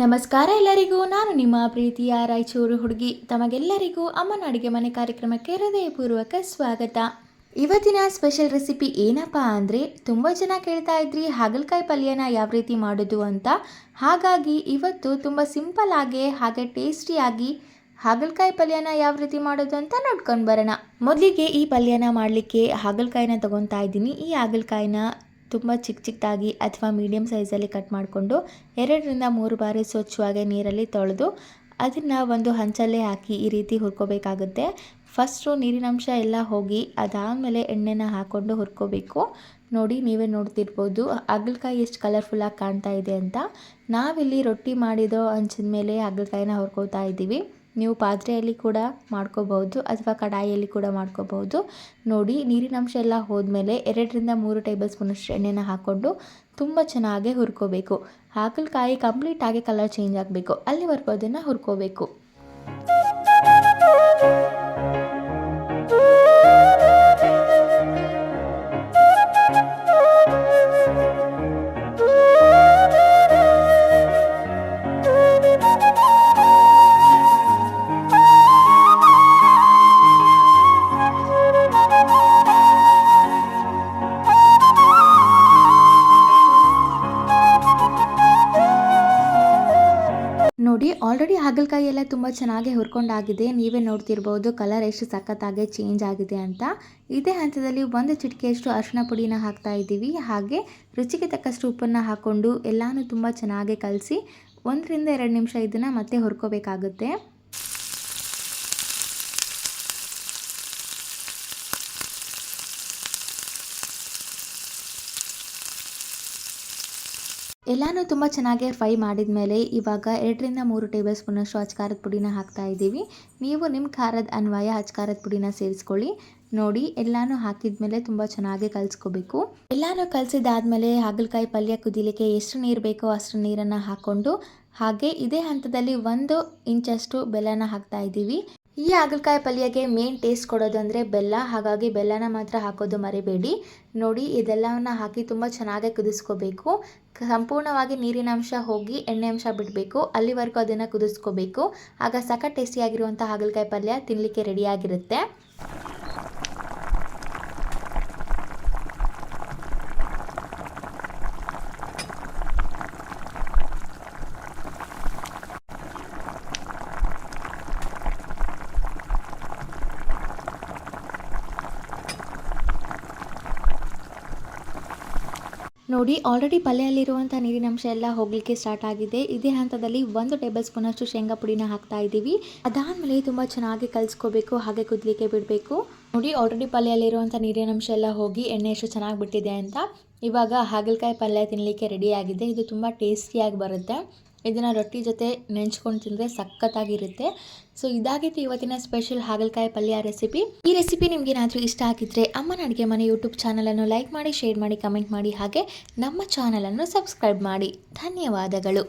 ನಮಸ್ಕಾರ ಎಲ್ಲರಿಗೂ. ನಾನು ನಿಮ್ಮ ಪ್ರೀತಿಯ ರಾಯಚೂರು ಹುಡುಗಿ. ತಮಗೆಲ್ಲರಿಗೂ ಅಮ್ಮನ ಅಡುಗೆ ಮನೆ ಕಾರ್ಯಕ್ರಮಕ್ಕೆ ಹೃದಯಪೂರ್ವಕ ಸ್ವಾಗತ. ಇವತ್ತಿನ ಸ್ಪೆಷಲ್ ರೆಸಿಪಿ ಏನಪ್ಪ ಅಂದರೆ, ತುಂಬ ಜನ ಕೇಳ್ತಾ ಇದ್ರಿ ಹಾಗಲಕಾಯಿ ಪಲ್ಯನ ಯಾವ ರೀತಿ ಮಾಡೋದು ಅಂತ. ಹಾಗಾಗಿ ಇವತ್ತು ತುಂಬ ಸಿಂಪಲ್ ಆಗಿ ಹಾಗೆ ಟೇಸ್ಟಿಯಾಗಿ ಹಾಗಲಕಾಯಿ ಪಲ್ಯನ ಯಾವ ರೀತಿ ಮಾಡೋದು ಅಂತ ನೋಡ್ಕೊಂಡು ಬರೋಣ. ಮೊದಲಿಗೆ ಈ ಪಲ್ಯನ ಮಾಡಲಿಕ್ಕೆ ಹಾಗಲಕಾಯಿನ ತೊಗೊತಾ ಇದ್ದೀನಿ. ಈ ಹಾಗಲಕಾಯಿನ ತುಂಬ ಚಿಕ್ಕದಾಗಿ ಅಥವಾ ಮೀಡಿಯಮ್ ಸೈಜಲ್ಲಿ ಕಟ್ ಮಾಡಿಕೊಂಡು 2-3 ಬಾರಿ ಸ್ವಚ್ಛವಾಗಿ ನೀರಲ್ಲಿ ತೊಳೆದು ಅದನ್ನು ಒಂದು ಹಂಚಲ್ಲೇ ಹಾಕಿ ಈ ರೀತಿ ಹುರ್ಕೋಬೇಕಾಗುತ್ತೆ. ಫಸ್ಟು ನೀರಿನಂಶ ಎಲ್ಲ ಹೋಗಿ ಅದಾದಮೇಲೆ ಎಣ್ಣೆನ ಹಾಕ್ಕೊಂಡು ಹುರ್ಕೋಬೇಕು. ನೋಡಿ, ನೀವೇ ನೋಡ್ತಿರ್ಬೋದು ಹಾಗಲಕಾಯಿ ಎಷ್ಟು ಕಲರ್ಫುಲ್ಲಾಗಿ ಕಾಣ್ತಾ ಇದೆ ಅಂತ. ನಾವಿಲ್ಲಿ ರೊಟ್ಟಿ ಮಾಡಿದೋ ಹಂಚಿದ ಮೇಲೆ ಹಾಗಲಕಾಯಿನ ಹುರ್ಕೋತಾ ಇದ್ದೀವಿ. ನೀವು ಪಾತ್ರೆಯಲ್ಲಿ ಕೂಡ ಮಾಡ್ಕೋಬಹುದು ಅಥವಾ ಕಡಾಯಿಯಲ್ಲಿ ಕೂಡ ಮಾಡ್ಕೋಬಹುದು. ನೋಡಿ, ನೀರಿನಂಶ ಎಲ್ಲ ಹೋದ್ಮೇಲೆ 2-3 ಟೇಬಲ್ ಸ್ಪೂನಷ್ಟು ಎಣ್ಣೆನ ಹಾಕ್ಕೊಂಡು ತುಂಬ ಚೆನ್ನಾಗಿ ಹುರ್ಕೋಬೇಕು. ಹಾಗಲಕಾಯಿ ಕಂಪ್ಲೀಟಾಗಿ ಕಲರ್ ಚೇಂಜ್ ಆಗಬೇಕು, ಅಲ್ಲಿವರೆಗೂ ಅದನ್ನು ಹುರ್ಕೋಬೇಕು. ನೋಡಿ, ಆಲ್ರೆಡಿ ಹಾಗಲಕಾಯಿ ಎಲ್ಲ ತುಂಬ ಚೆನ್ನಾಗಿ ಹುರ್ಕೊಂಡಾಗಿದೆ. ನೀವೇ ನೋಡ್ತಿರ್ಬೋದು ಕಲರ್ ಎಷ್ಟು ಸಖತ್ತಾಗಿ ಚೇಂಜ್ ಆಗಿದೆ ಅಂತ. ಇದೇ ಹಂತದಲ್ಲಿ 1 ಚಿಟಿಕೆಯಷ್ಟು ಅರಿಶಿನ ಪುಡಿನ ಹಾಕ್ತಾ ಇದ್ದೀವಿ. ಹಾಗೆ ರುಚಿಗೆ ತಕ್ಕಷ್ಟು ಉಪ್ಪನ್ನು ಹಾಕ್ಕೊಂಡು ಎಲ್ಲನೂ ತುಂಬ ಚೆನ್ನಾಗಿ ಕಲಸಿ 1-2 ನಿಮಿಷ ಇದನ್ನು ಮತ್ತೆ ಹುರ್ಕೋಬೇಕಾಗುತ್ತೆ. ಎಲ್ಲನೂ ತುಂಬ ಚೆನ್ನಾಗಿ ಫ್ರೈ ಮಾಡಿದ ಮೇಲೆ ಇವಾಗ 2-3 ಟೇಬಲ್ ಸ್ಪೂನಷ್ಟು ಅಚ್ಕಾರದ ಪುಡಿನ ಹಾಕ್ತಾ ಇದ್ದೀವಿ. ನೀವು ನಿಮ್ಮ ಖಾರದ ಅನ್ವಯ ಅಚ್ಕಾರದ ಪುಡಿನ ಸೇರಿಸ್ಕೊಳ್ಳಿ. ನೋಡಿ, ಎಲ್ಲನೂ ಹಾಕಿದ ಮೇಲೆ ತುಂಬ ಚೆನ್ನಾಗಿ ಕಲಿಸ್ಕೋಬೇಕು. ಎಲ್ಲನೂ ಕಲಸಿದಾದ್ಮೇಲೆ ಹಾಗಲಕಾಯಿ ಪಲ್ಯ ಕುದಿಲಿಕ್ಕೆ ಎಷ್ಟು ನೀರು ಬೇಕೋ ಅಷ್ಟು ನೀರನ್ನು ಹಾಕ್ಕೊಂಡು ಹಾಗೆ ಇದೇ ಹಂತದಲ್ಲಿ 1 ಇಂಚಷ್ಟು ಬೆಲ್ಲನ ಹಾಕ್ತಾ ಇದ್ದೀವಿ. ಈ ಹಾಗಲಕಾಯಿ ಪಲ್ಯಗೆ ಮೇನ್ ಟೇಸ್ಟ್ ಕೊಡೋದು ಅಂದರೆ ಬೆಲ್ಲ. ಹಾಗಾಗಿ ಬೆಲ್ಲನ ಮಾತ್ರ ಹಾಕೋದು ಮರಿಬೇಡಿ. ನೋಡಿ, ಇದೆಲ್ಲವನ್ನು ಹಾಕಿ ತುಂಬ ಚೆನ್ನಾಗಿ ಕುದಿಸ್ಕೋಬೇಕು. ಸಂಪೂರ್ಣವಾಗಿ ನೀರಿನ ಅಂಶ ಹೋಗಿ ಎಣ್ಣೆ ಅಂಶ ಬಿಡಬೇಕು, ಅಲ್ಲಿವರೆಗೂ ಅದನ್ನು ಕುದಿಸ್ಕೋಬೇಕು. ಆಗ ಸಖತ್ ಟೇಸ್ಟಿಯಾಗಿರುವಂಥ ಹಾಗಲಕಾಯಿ ಪಲ್ಯ ತಿನ್ನಲಿಕ್ಕೆ ರೆಡಿಯಾಗಿರುತ್ತೆ. ನೋಡಿ, ಆಲ್ರೆಡಿ ಪಲ್ಯದಲ್ಲಿರುವಂಥ ನೀರಿನಂಶ ಎಲ್ಲ ಹೋಗಲಿಕ್ಕೆ ಸ್ಟಾರ್ಟ್ ಆಗಿದೆ. ಇದೇ ಹಂತದಲ್ಲಿ 1 ಟೇಬಲ್ ಸ್ಪೂನಷ್ಟು ಶೇಂಗಾ ಪುಡಿನ ಹಾಕ್ತಾ ಇದ್ದೀವಿ. ಅದಾದಮೇಲೆ ತುಂಬ ಚೆನ್ನಾಗಿ ಕಲಿಸ್ಕೋಬೇಕು, ಹಾಗೆ ಕುದಲಿಕ್ಕೆ ಬಿಡಬೇಕು. ನೋಡಿ, ಆಲ್ರೆಡಿ ಪಲ್ಯದಲ್ಲಿರುವಂಥ ನೀರಿನಂಶ ಎಲ್ಲ ಹೋಗಿ ಎಣ್ಣೆ ಎಷ್ಟು ಚೆನ್ನಾಗಿ ಬಿಟ್ಟಿದೆ ಅಂತ. ಇವಾಗ ಹಾಗಲಕಾಯಿ ಪಲ್ಯ ತಿನ್ನಲಿಕ್ಕೆ ರೆಡಿಯಾಗಿದೆ. ಇದು ತುಂಬ ಟೇಸ್ಟಿಯಾಗಿ ಬರುತ್ತೆ. ಇದನ್ನು ರೊಟ್ಟಿ ಜೊತೆ ನೆಂಚ್ಕೊಂಡು ತಿಂದರೆ ಸಖತ್ತಾಗಿರುತ್ತೆ. ಸೊ ಇದಾಗಿತ್ತು ಇವತ್ತಿನ ಸ್ಪೆಷಲ್ ಹಾಗಲಕಾಯಿ ಪಲ್ಯ ರೆಸಿಪಿ. ಈ ರೆಸಿಪಿ ನಿಮ್ಗೆ ಏನಾದರೂ ಇಷ್ಟ ಆಗಿದ್ರೆ ಅಮ್ಮನ ಅಡುಗೆ ಮನೆ ಯೂಟ್ಯೂಬ್ ಚಾನಲನ್ನು ಲೈಕ್ ಮಾಡಿ, ಶೇರ್ ಮಾಡಿ, ಕಮೆಂಟ್ ಮಾಡಿ, ಹಾಗೆ ನಮ್ಮ ಚಾನಲನ್ನು ಸಬ್ಸ್ಕ್ರೈಬ್ ಮಾಡಿ. ಧನ್ಯವಾದಗಳು.